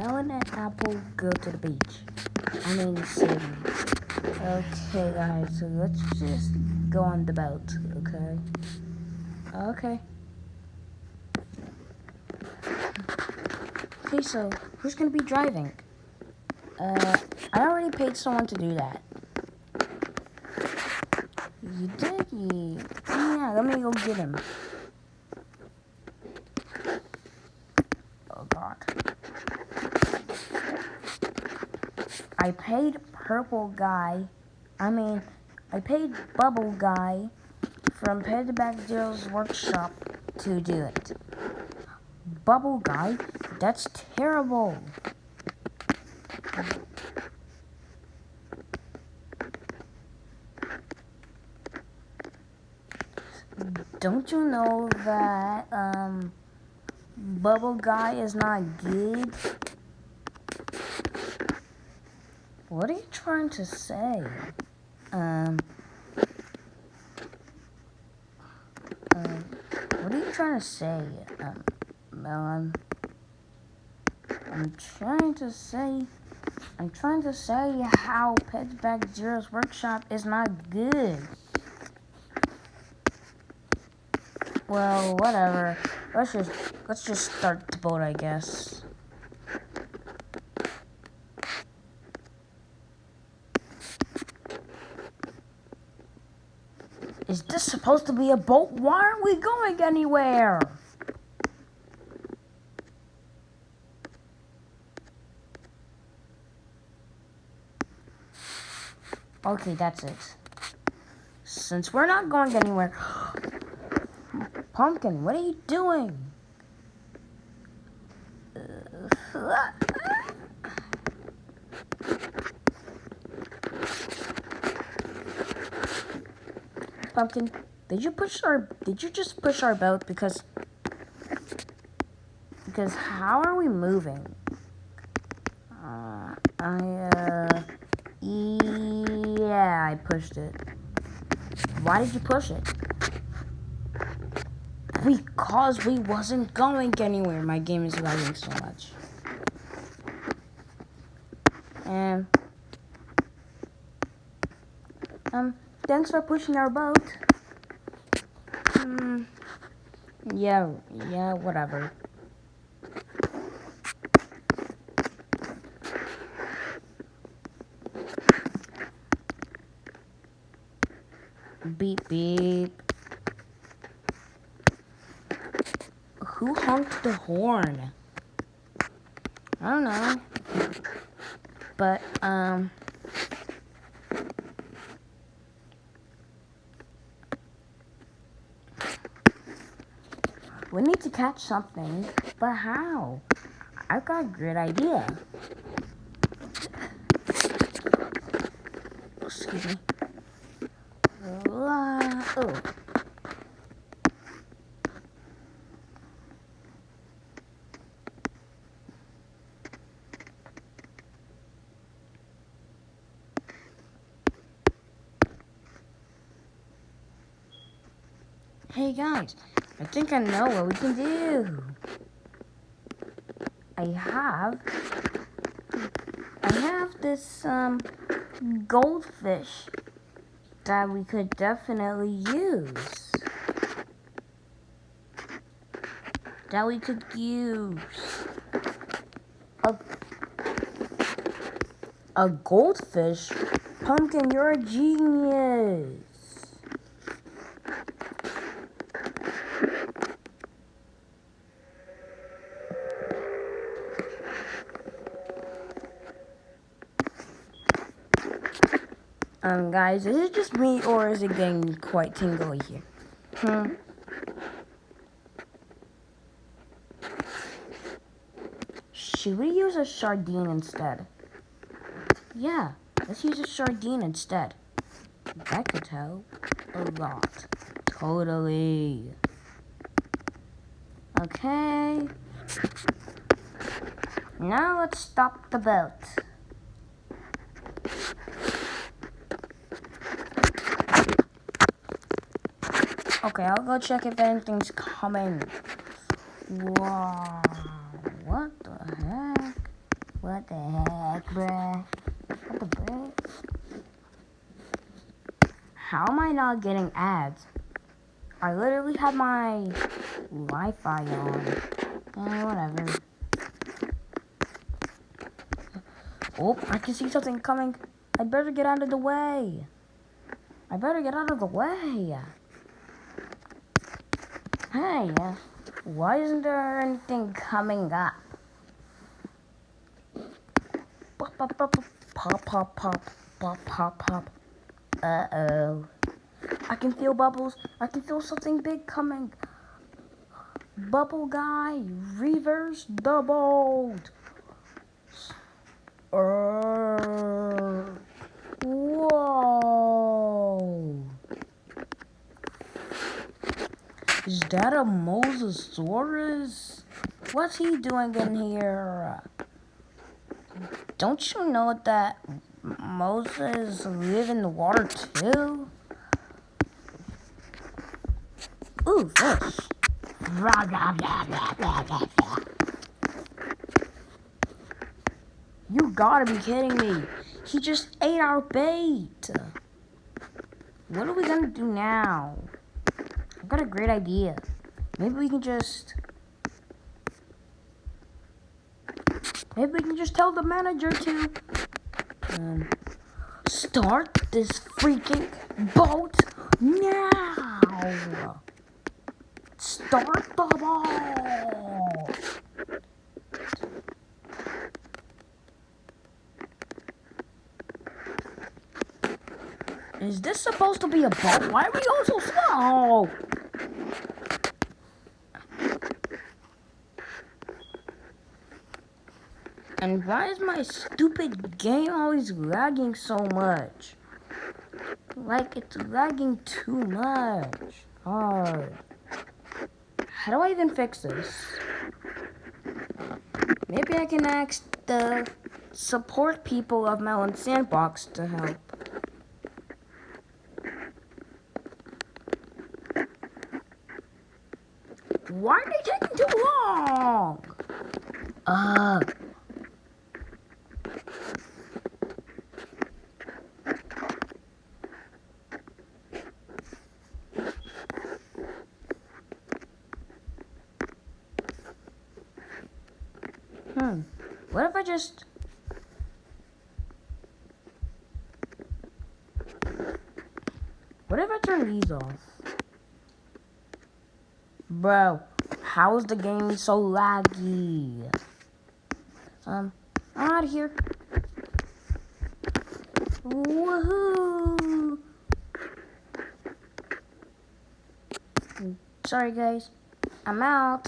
Melon and Apple go to the beach. I mean the city. Okay, guys, so let's just go on the boat, okay? Okay. Okay, so who's gonna be driving? I already paid someone to do that. You did? Yeah, let me go get him. Oh, God. I paid I paid Bubble Guy from Pedback Zero's workshop to do it. Bubble Guy? That's terrible. Don't you know that, Bubble Guy is not good? What are you trying to say? What are you trying to say, Melon? I'm trying to say how Pedback Zero's workshop is not good. Well, whatever. Let's just start the boat, I guess. Is this supposed to be a boat? Why aren't we going anywhere? Okay, that's it. Since we're not going anywhere... Pumpkin, what are you doing? Pumpkin, did you just push our boat because how are we moving? Yeah, I pushed it. Why did you push it? Because we wasn't going anywhere. My game is lagging so much. And thanks for pushing our boat. Yeah, whatever. Beep beep. Who honked the horn? I don't know. But we need to catch something, but how? I've got a great idea. Excuse me. Oh. Hey guys, I think I know what we can do. I have this goldfish that we could definitely use. A goldfish? Pumpkin, you're a genius. Guys, is it just me or is it getting quite tingly here? Should we use a sardine instead? Yeah, let's use a sardine instead. That could help a lot. Totally. Okay. Now let's stop the boat. Okay, I'll go check if anything's coming. Wow, what the heck? What the heck, bruh? What the bruh? How am I not getting ads? I literally have my Wi-Fi on. Whatever. Oh, I can see something coming. I better get out of the way. I better get out of the way. Hey, why isn't there anything coming up? Pop, pop, pop, pop, pop, pop, pop, pop, pop. Uh-oh. I can feel bubbles. I can feel something big coming. Bubble guy, reverse doubled. Whoa. Is that a Mosasaurus? What's he doing in here? Don't you know that Moses live in the water too? Ooh, fish. You gotta be kidding me. He just ate our bait. What are we gonna do now? I've got a great idea. Maybe we can just tell the manager to start this freaking boat now. Start the boat. Is this supposed to be a boat? Why are we going so slow? And why is my stupid game always lagging so much? Like, it's lagging too much. Oh. How do I even fix this? Maybe I can ask the support people of Melon Sandbox to help. Why are they taking too long? What if I just... What if I turn these off? Bro, how is the game so laggy? I'm out of here. Woohoo! Sorry guys, I'm out.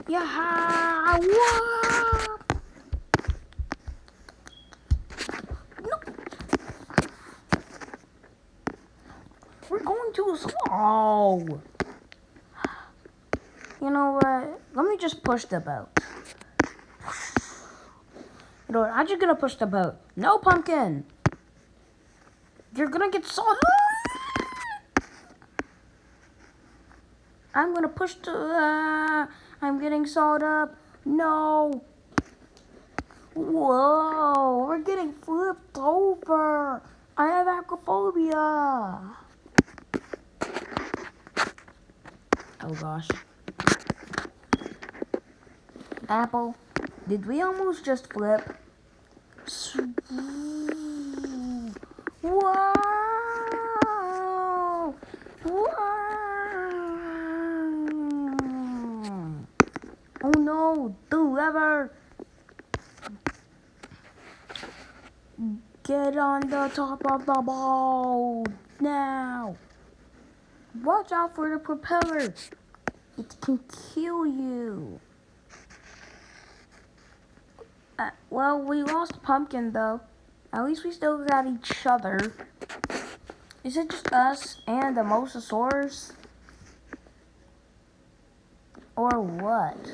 Yeah! Whoa! No. We're going too slow. You know what? Let me just push the boat. You know what? I'm just gonna push the boat. No, pumpkin! You're gonna get sawed up! I'm gonna push the... I'm getting sawed up. No! Whoa! We're getting flipped over! I have acrophobia! Oh gosh. Apple, did we almost just flip? Whoa! Whoa! Oh no, the lever! Get on the top of the boat now! Watch out for the propeller! It can kill you! Well, we lost Pumpkin though. At least we still got each other. Is it just us and the Mosasaurus? Or what?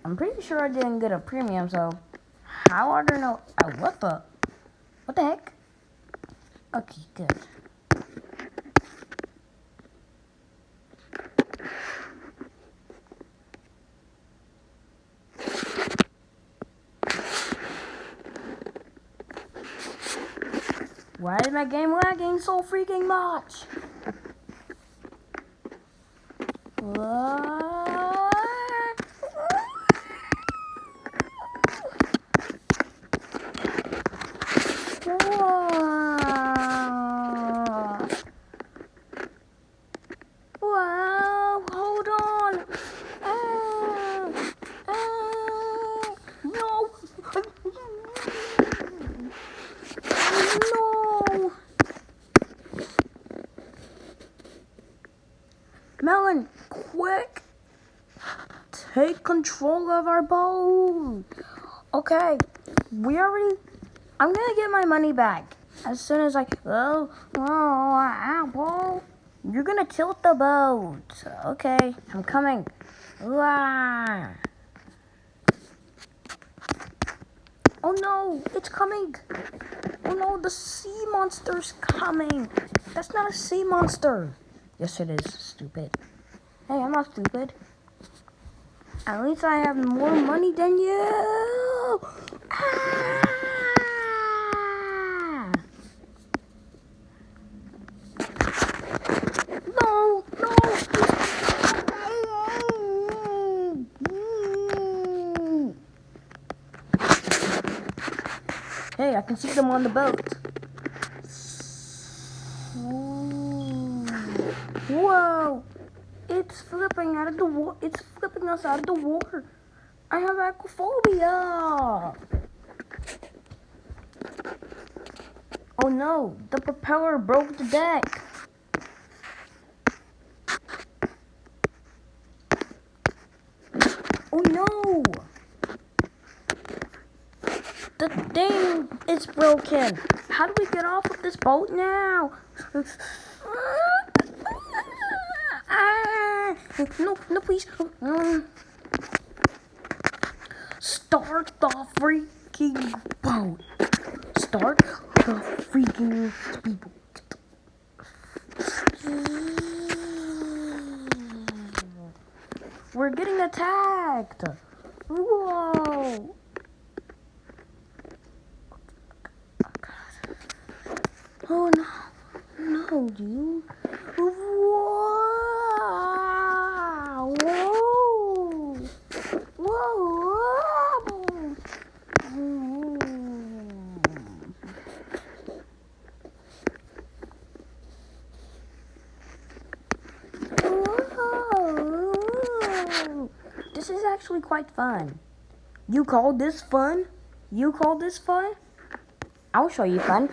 I'm pretty sure I didn't get a premium, so how are there no... what the heck? Okay, good. Why is my game lagging so freaking much? Wow, hold on. No. No. Melon, quick. Take control of our boat. Okay, I'm gonna get my money back as soon as Apple, you're gonna tilt the boat. Okay, I'm coming. Ah. Oh no, it's coming. Oh no, the sea monster's coming. That's not a sea monster. Yes, it is, stupid. Hey, I'm not stupid. At least I have more money than you. Ah! No, no. Hey, I can see them on the boat. Whoa. It's flipping out of the water. It's flipping us out of the water. I have aquaphobia. Oh no, the propeller broke the deck. Oh no. The thing is broken. How do we get off of this boat now? No, no, please. Start the freaking boat. Start the freaking speedboat. We're getting attacked. Whoa. Oh no. No, dude. Whoa. Whoa. Whoa. This is actually quite fun. You call this fun? You call this fun? I'll show you fun.